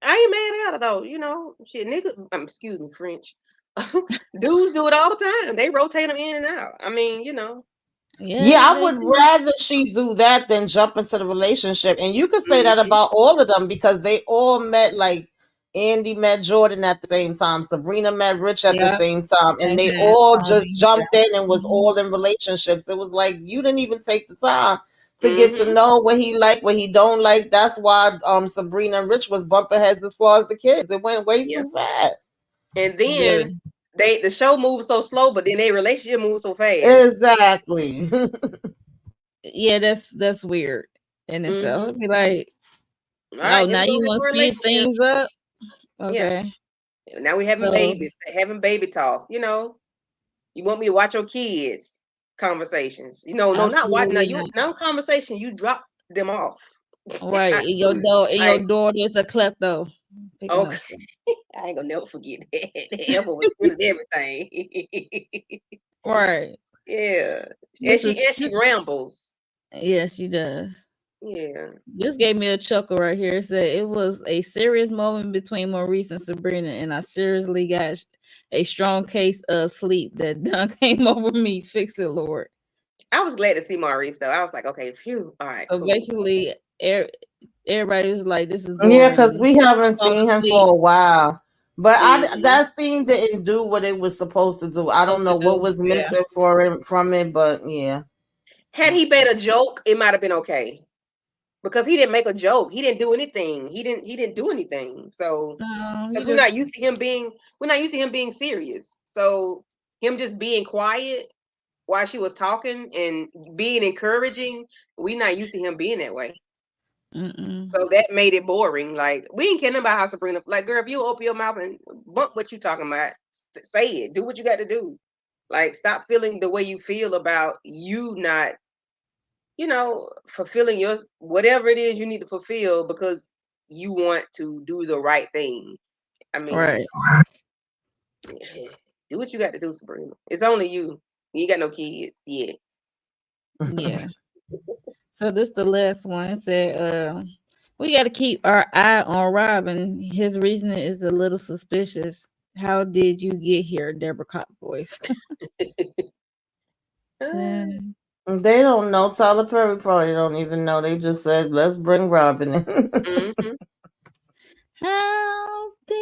I ain't mad at her though. Shit, nigga. Excuse me, French. Dudes do it all the time. They rotate them in and out. I mean, Yeah, Yeah, I they would do. rather she do that than jump into the relationship. And you could say that hmm about all of them because they all met like Andy met Jordan at the same time, Sabrina met Rich at the Yeah, same time, and same they time. all just Tony. jumped in and was Mhm. all in relationships. It was like you didn't even take the time to get to hmm know what he like, what he don't like. That's why Sabrina and Rich was bumping heads as far as the kids. It went way Yeah. too fast. And Yeah, then the show moves so slow, but then their relationship moves so fast. Exactly. yeah. That's weird in itself. Hmm It'd be like, All oh, right, let's now go you into want a to speed relationship. things up? Yeah. Okay, Now we having so babies, having baby talk. You want me to watch your kids conversations. No, not watch. No, absolutely you not. no conversation. You drop them off Right, out and the your booth. dog and your Like, daughter is a klepto, picking up okay, stuff. I ain't gonna never forget that. That Emma was stealing everything. Right. Yeah, and This she is and she this, rambles. yes, she does. Yeah, This gave me a chuckle right here. It said it was a serious moment between Maurice and Sabrina, and I seriously got a strong case of sleep that done came over me. Fix it, Lord. I was glad to see Maurice though. I was like, okay, phew. All right, So cool. basically, everybody was like, "This is Yeah, boring," because and we haven't fall seen him asleep. for a while. But Mhm. that scene didn't do what it was supposed to do. I don't Supposed to know what do. was Yeah. missing for him from it, but yeah. Had he made a joke, it might have been okay. Because he didn't make a joke. He didn't do anything. He didn't do anything. So No, he because we're not just used to him being serious. So him just being quiet while she was talking and being encouraging, we're not used to him being that way. mm-mm. So that made it boring. Like we ain't caring about how Sabrina. Like, girl, if you open your mouth and bump what you talking about, say it. Do what you got to do. Like, stop feeling the way you feel about you not, fulfilling your whatever it is you need to fulfill because you want to do the right thing. I mean, Right. do what you got to do, Sabrina. It's only you. You ain't got no kids yet. Yeah. So this the last one. It said, we got to keep our eye on Robin. His reasoning is a little suspicious. How did you get here, Deborah Cop voice? Child. They don't know. Tyler Perry probably don't even know. They just said, let's bring Robin in. Mm-hmm. How did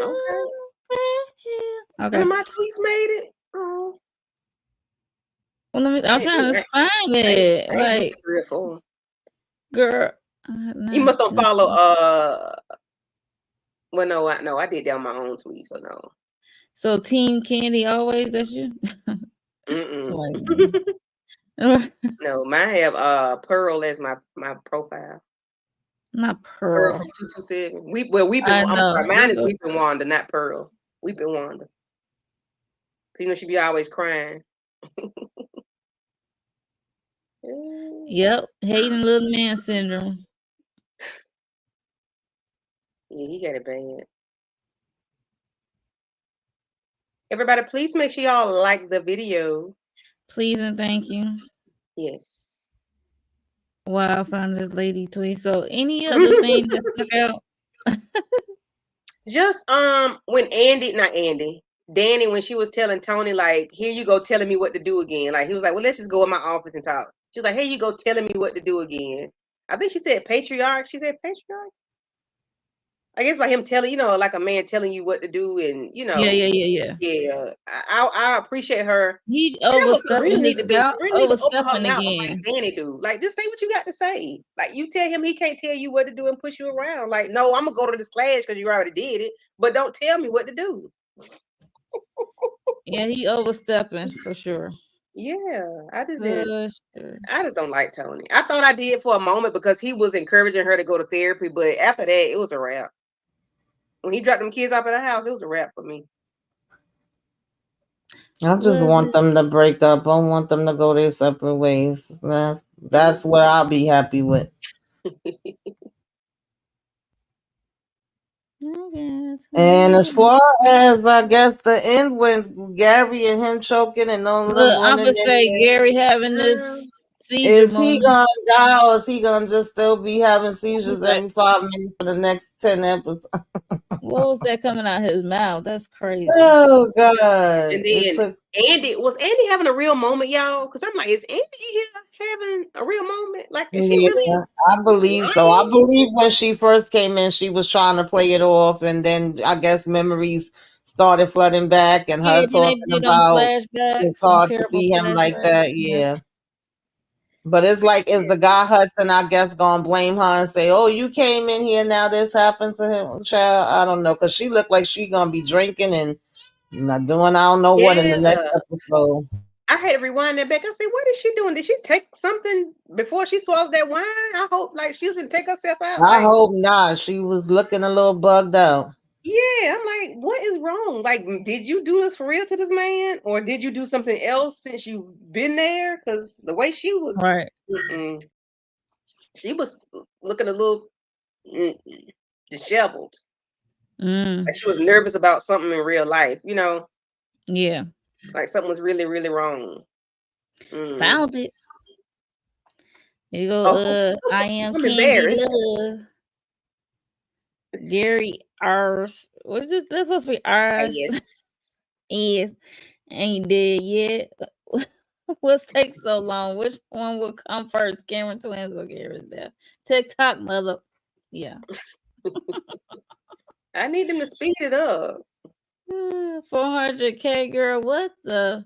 Okay. you get here? None of Okay. my tweets made it. Oh, Well, I'm I ain't trying look. to find I ain't, it. I ain't looked Like, at 3 or 4. girl, You nah, must don't follow. Well, no, I did that on my own tweet, so no. so Team Candy always, that's you? Mm-mm. So, like, No, mine have Pearl as my profile. not Pearl Pearl. from 227. Weeping. I I'm know. sorry, mine It's is a, Weeping Wanda, not Pearl. Weeping Wanda. 'Cause she be always crying. yep, hating little man syndrome. Yeah, he got it bad. Everybody, please make sure y'all like the video. Please and thank you. Yes. Wow, I found this lady tweet. So, any other thing that stuck out? Just when not Andy, Danny, when she was telling Tony, like, here you go telling me what to do again. Like he was like, well, let's just go in my office and talk. She was like, here you go telling me what to do again. I think she said patriarch. She said patriarch. I guess like him telling, like a man telling you what to do, and Yeah, yeah, yeah, yeah. yeah. I appreciate her. He's And that's what overstepping Sabrina his need to do. y'all Sabrina need to open her overstepping mouth again. like Danny do. Like, just say what you got to say. Like, you tell him he can't tell you what to do and push you around. Like, no, I'm gonna go to this class because you already did it, but don't tell me what to do. Yeah, he overstepping for sure. Yeah, I just didn't. For sure. I just don't like Tony. I thought I did for a moment because he was encouraging her to go to therapy, but after that, it was a wrap. When he dropped them kids off at the house, it was a wrap for me. I just Was want it? them to break up. I want them to go their separate ways. That's what I'll be happy with. And as far as I guess the end when Gary and him choking and none of them Look, I'm running gonna in say there, Gary having Um, this seizure is he moment. gonna die or is he gonna just still be having seizures Like, every 5 minutes for the next 10 episodes? what was that coming out his mouth? That's crazy. Oh God! and It then took. Andy having a real moment, y'all? Because I'm like, is Andy here having a real moment? Like, is she really Yeah, I believe so. I lying? believe when she first came in, she was trying to play it off, and then I guess memories started flooding back, and Yeah, her then they talking did them about it's flashbacks, them hard to terrible see him like flashbacks. that. Yeah. Yeah, but it's like, is the guy Hudson? I guess gonna blame her and say, "Oh, you came in here, now this happened to him." Child, I don't know, because she looked like she gonna be drinking and not doing I don't know what in the next Yeah. episode. I had to rewind that back. I said, what is she doing? Did she take something before she swallowed that wine? I hope like she was gonna take herself out. I Like, hope not. She was looking a little bugged out. yeah, I'm like, what is wrong? Like, did you do this for real to this man, or did you do something else since you've been there? Because the way Right. she was looking a little mm-mm, disheveled. Mm. Like she was nervous about something in real life. Yeah. Like something was really, really wrong. Mm. Found it. Here you go. Oh, I am I'm Candy embarrassed. Love. Gary R's. What is this? That's supposed to be R's. Yes. Is ain't dead yet. What's take so long? Which one will come first? Cameron twins or Gary's death? TikTok mother. Yeah. I need them to speed it up. 400K, girl. What the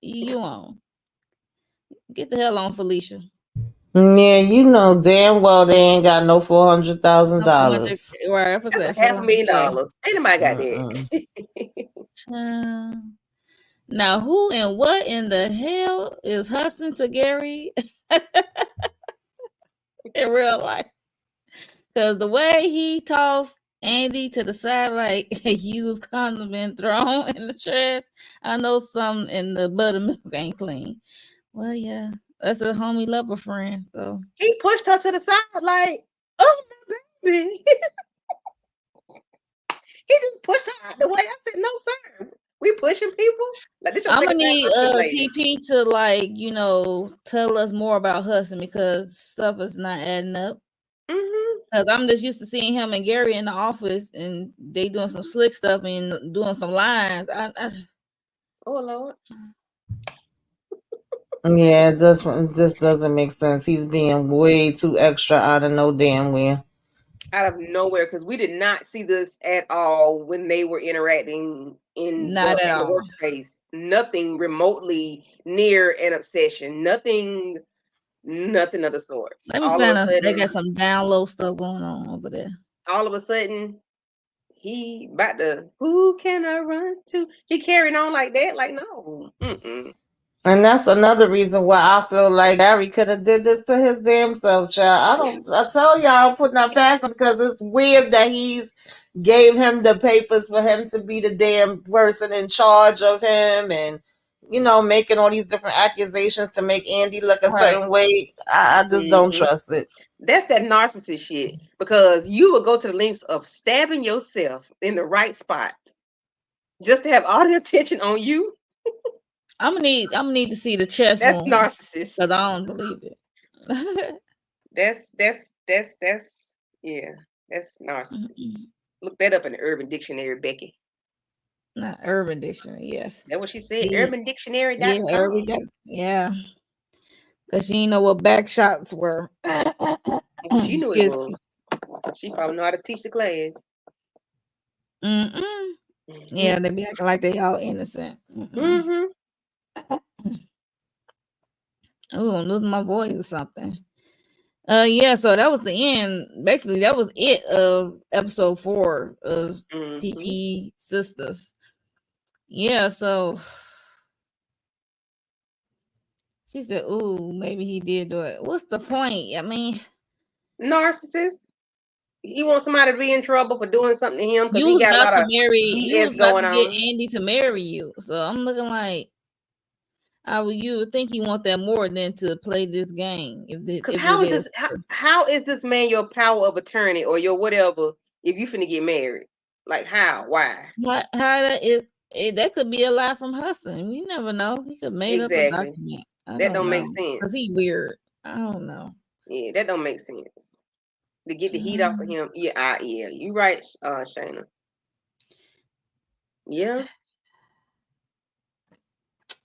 you on? Get the hell on, Felicia. Yeah, you know damn well they ain't got no four hundred thousand No 400. dollars. Right, I put That's a that half a million 400K. dollars. Ain't nobody got Mm-mm. that. Uh, now, who and what in the hell is Hudson to Gary in real life? Because the way he tossed Andy to the side like a used condom been thrown in the trash, I know something in the buttermilk ain't clean. Well, yeah, that's a homie lover friend. So He pushed her to the side like, oh my baby. He just pushed her out the way. I said, no, sir. We pushing people? Like, this your I'm gonna second time need touching this lady. TP to like tell us more about Hudson because stuff is not adding up. Mm-hmm. Cause I'm just used to seeing him and Gary in the office, and they doing some slick stuff and doing some lines. Oh, Lord. Yeah, it just doesn't make sense. He's being way too extra out of no damn where. Out of nowhere, because we did not see this at all when they were interacting Not at in the all. workspace. Nothing remotely near an obsession. Nothing of the sort. Let me All of a find us. They got sudden, some down low stuff going on over there. all of a sudden, he about to, who can I run to? He carrying on like that? Like, no. Mm-mm. And that's another reason why I feel like Gary could have did this to his damn self, child. I tell y'all, I'm putting that past him because it's weird that he's gave him the papers for him to be the damn person in charge of him and, making all these different accusations to make Andy look a Right. certain way. I just don't Mm-hmm. trust it. That's that narcissist shit, because you will go to the lengths of stabbing yourself in the right spot just to have all the attention on you. I'm gonna need to see the chest That's wound narcissist. because I don't believe it. That's yeah, that's narcissist. Mm-mm. Look that up in the Urban Dictionary, Becky. Not Urban Dictionary. Yes. That's what she said. See. Yeah, UrbanDictionary.com. Yeah. Because she didn't know what back shots were. Well, she knew it Excuse was. me. She probably know how to teach the class. Mm-mm. Mm-hmm. Yeah, they be acting like they all innocent. Mm-mm. Mm-hmm. Oh, I'm losing my voice or something. Yeah, so that was the end. Basically, that was it of episode 4 of Mm-hmm. TP Sisters. Yeah, so she said, "Ooh, maybe he did do it." What's the point? I mean, Narcissist. He wants somebody to be in trouble for doing something to him because you he was got a about lot to of marry. You was BS about going to get on. Andy to marry you. So I'm looking like you would think he want that more than to play this game. Because If it is how is this man your power of attorney or your whatever if you finna get married? Like how? Why? how that is, that could be a lie from Hudson. We never know. He could made up a Exactly. document. I That don't don't make know because sense. he weird. I don't know. Yeah, that don't make sense. To get the heat off of him. Yeah, yeah. You right, Shayna. Yeah,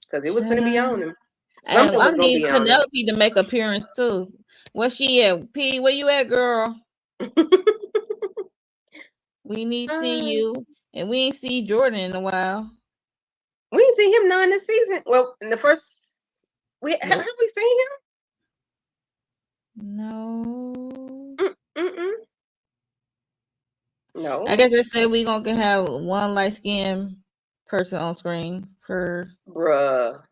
because it was gonna be on him. And Something I was gonna need be on him. Penelope to make appearance too. Where she at? P, where you at, girl? We need to see Uh, you. And we ain't see Jordan in a while. we didn't see him none this season. Well, in the first, have Nope. we seen No. him? Mm-mm. I No, guess they said we gonna have one light skinned person on screen for bruh.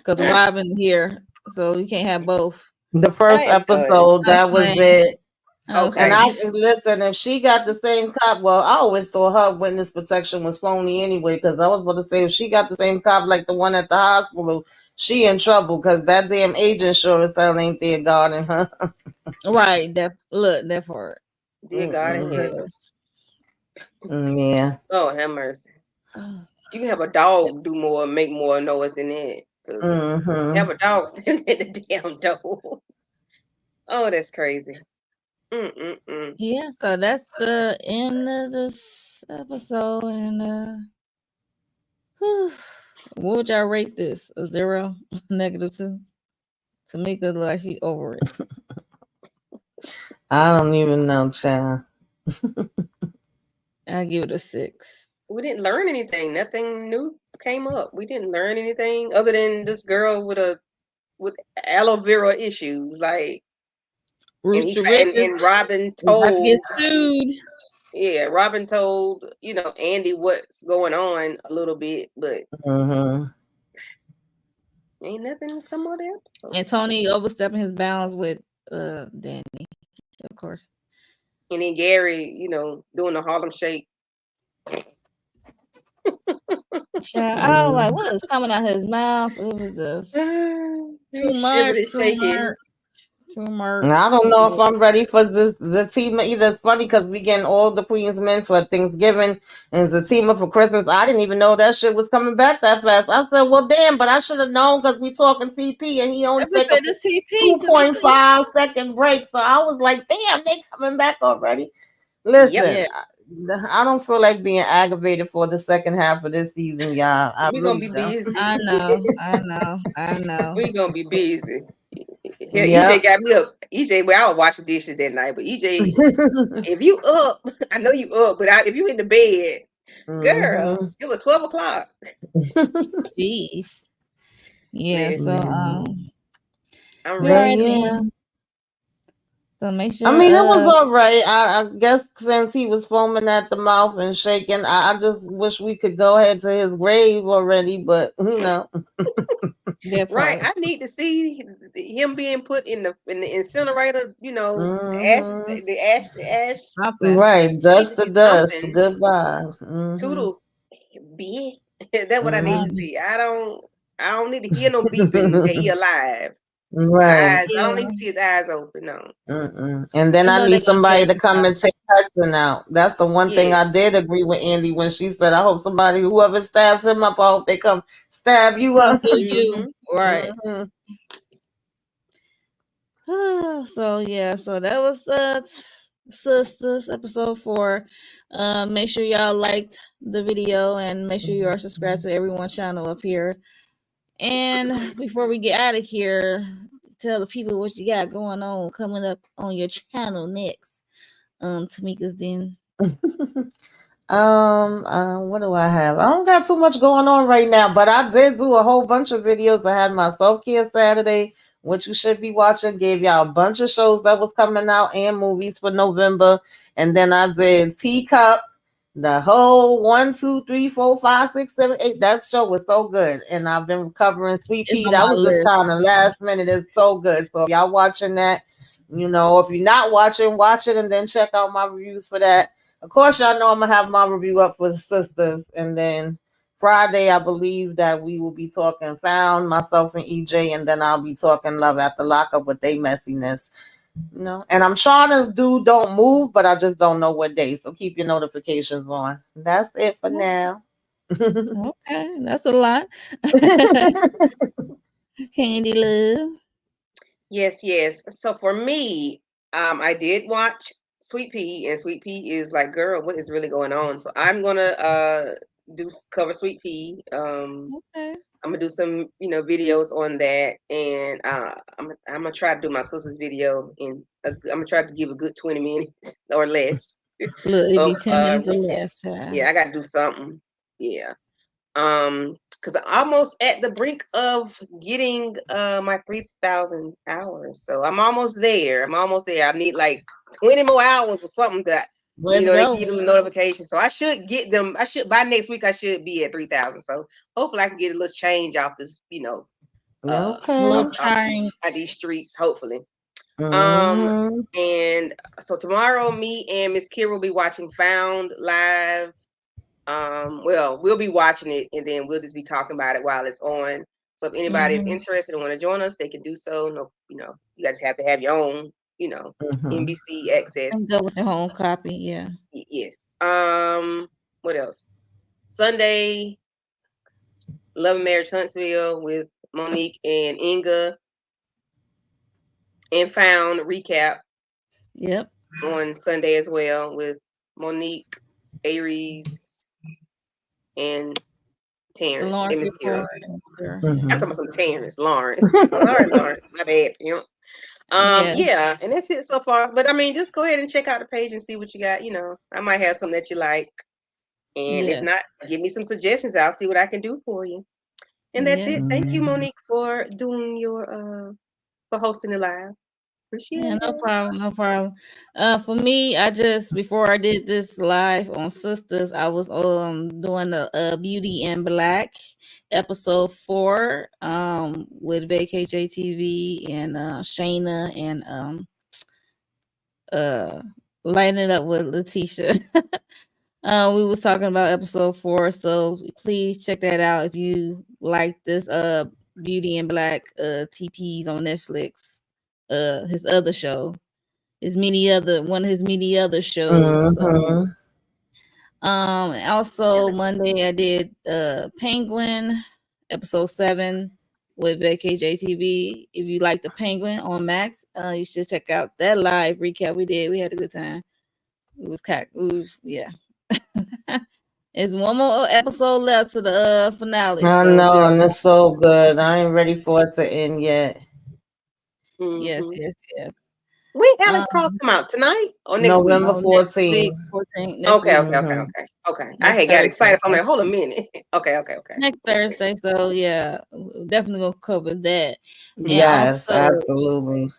because Robin's here, so we can't have both. The first That is good. episode, I was that was playing. it. I was And Okay. I playing. listen, if she got the same cop, well, I always thought her witness protection was phony anyway, because I was about to say if she got the same cop like the one at the hospital, she in trouble because that damn agent sure as hell ain't there guarding her. Right. That part. Dear God in heaven. Because Yeah. Oh, have mercy. You can have a dog do more, make more noise than that. Because Mm-hmm. have a dog standing at the damn door. Oh, that's crazy. Mm-mm-mm. yeah, so that's the end of this episode. And whew, what would y'all rate this? A 0, -2? Tamika look like she over it. I don't even know, child. I give it a 6. We didn't learn anything. Nothing new came up. We didn't learn anything other than this girl with aloe vera issues. Like, Rooster Richards and Robin is about to get told, sued. yeah, Robin told Andy what's going on a little bit, but Mm-hmm. ain't nothing come of that. And Tony overstepping his bounds with Danny, of course. And then Gary, doing the Harlem Shake. Child, I was like, what is coming out his mouth? It was just too He much, shivered and too shaking. much, too much. I don't know if I'm ready for the team. Either it's funny because we getting all the Queens men for Thanksgiving and the team for Christmas. I didn't even know that shit was coming back that fast. I said, well, damn, but I should have known because we talking CP and he only I just take a said the CP to me. 2.5 second break. So I was like, damn, they coming back already. Yep. Yeah, Listen, I don't feel like being aggravated for the second half of this season, y'all. I We're gonna really be don't. busy. I know, I know, I know. We're gonna be busy. Hell, EJ Yep. got me up. EJ, well, I was washing dishes that night, but EJ, if you up, I know you up, but if you in the bed, girl, Mm-hmm. it was 12 o'clock. Jeez. Yeah, so Listen, I'm you all But ready. right yeah. then. So make I sure mean, it was all right. I guess since he was foaming at the mouth and shaking, I just wish we could go ahead to his grave already. But that Right, part. I need to see him being put in the incinerator. hmm The ash. Something. right, I need to dust to see dust. something. Goodbye. Toodles, be that's what I need to hmm see. I don't need to hear no beeping that he alive. Right. Eyes, I don't need Yeah. to see his eyes open. No. And then You I know need they're gonna somebody take to him come out. and take Hudson out. That's the one thing Yes. I did agree with Andy when she said, "I hope somebody, whoever stabs him up, I hope they come stab you Come up." do you. Mm-hmm. Right. hmm So yeah, so that was sisters episode 4. Make sure y'all liked the video and make sure you are subscribed to everyone's channel up here. And before we get out of here, tell the people what you got going on coming up on your channel next. Tamika's Den. What do I have? I don't got too much going on right now, but I did do a whole bunch of videos. I had my self-care Saturday, which you should be watching. Gave y'all a bunch of shows that was coming out and movies for November. And then I did Teacup, the whole 1, 2, 3, 4, 5, 6, 7, 8. That show was so good. And I've been covering Sweet It's Pea. on That my was just list. kind of last minute. It's so good. So if y'all watching that, if you're not watching, watch it and then check out my reviews for that. Of course, y'all know I'm gonna have my review up for the sisters, and then Friday, I believe that we will be talking Found, myself and EJ, and then I'll be talking Love After Lockup with they messiness. And I'm trying to do Don't Move, but I just don't know what day. So keep your notifications on. That's it for now. Okay, that's a lot. Candy love. Yes, yes. So for me, I did watch Sweet Pea, and Sweet Pea is like, girl, what is really going on? So I'm gonna cover Sweet Pea. Okay. I'm gonna do some, videos on that, and I'm gonna try to do my sister's video, and I'm gonna try to give a good 20 minutes or less Look, it'd of be 10 minutes or recap. less, child. Yeah, I gotta do something. Yeah. Because I'm almost at the brink of getting my 3,000 hours. So I'm almost there. I need like 20 more hours or something that Let's they go. give you a notification. So I should get them. I should by next week I should be at 3,000. So hopefully I can get a little change off this, A little Okay. out trying. these streets, hopefully. Um hmm and so tomorrow me and Miss Kira will be watching Found live. Well, we'll be watching it and then we'll just be talking about it while it's on. So if anybody is Mm-hmm. interested and want to join us, they can do so. No, you guys have to have your own, hmm NBC access. And go with the home copy, yeah. Yes. What else? Sunday, Love and Marriage Huntsville with Monique and Inga, and Found recap Yep. on Sunday as well with Monique, Aries, and The Terrence and Lawrence Miss Kira. report. Sure, yeah. I'm talking about some Terrence, Lawrence. Sorry, Lawrence. My bad. Yeah, Yeah, and that's it so far. But I mean, just go ahead and check out the page and see what you got. I might have something that you like, and if yes, not, give me some suggestions. I'll see what I can do for you. And that's yeah. it. Thank you, Mm. Monique, for doing your for hosting the live. Yeah, Appreciate no it. problem, no problem. For me, I just before I did this live on Sisters, I was doing the Beauty in Black episode 4 with VKJTV and Shayna and uh lighting it up with Letitia. We was talking about episode 4, so please check that out if you like this Beauty in Black TPs on Netflix. His other show. His many other one of his many other shows. So Mm-hmm. Yeah, also that's Monday I did Penguin episode 7 with KJTV. If you like the Penguin on Max, you should check out that live recap we did. We had a good time. It was yeah. It's one more episode left to the finale. I So we know, are and it's so good. I ain't ready for it to end yet. yes, mm-hmm. yes, yes. When Alex Cross Um come out tonight or next week? November no, next 14th. week, 14th, next Okay, week, okay, okay, Mm-hmm. okay, okay. I next had got Thursday. excited. So I'm like, hold a minute. Okay, okay, okay. Next Thursday. So yeah, we're definitely gonna cover that. And Mm-hmm. Yes, also, absolutely.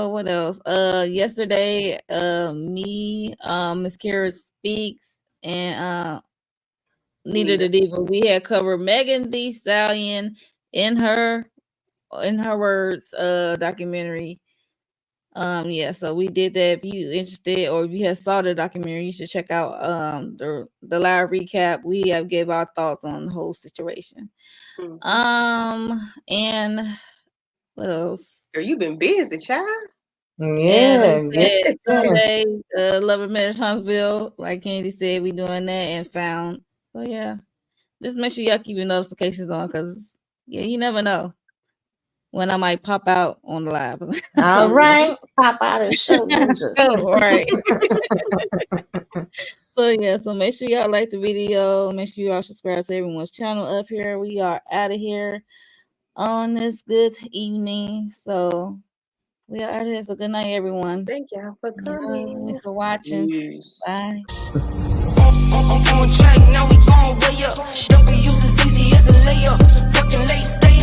what else? Yesterday, me, Miss Kara Speaks, and Neither Nita. the Diva. We had covered Megan Thee Stallion in her words, documentary. Yeah, so we did that. If you interested or if you have saw the documentary, you should check out the live recap. We have gave our thoughts on the whole situation. Mm-hmm. And what else? Girl, you been busy, child. And like Yeah, I yeah, said, yeah. Sunday, Love and Marriage Huntsville, like Candy said, we doing that and found. So yeah, just make sure y'all keep your notifications on because yeah, you never know when I might pop out on the live. All So right. Pop out and show ninjas. oh, right. So yeah, so make sure y'all like the video. Make sure y'all subscribe to everyone's channel up here. We are out of here on this good evening. So we are out of here. So good night, everyone. Thank y'all for Yeah, coming. thanks for watching. Peace. Bye. On track, now we gon' way up. Double use as easy as a layup. Working late, stay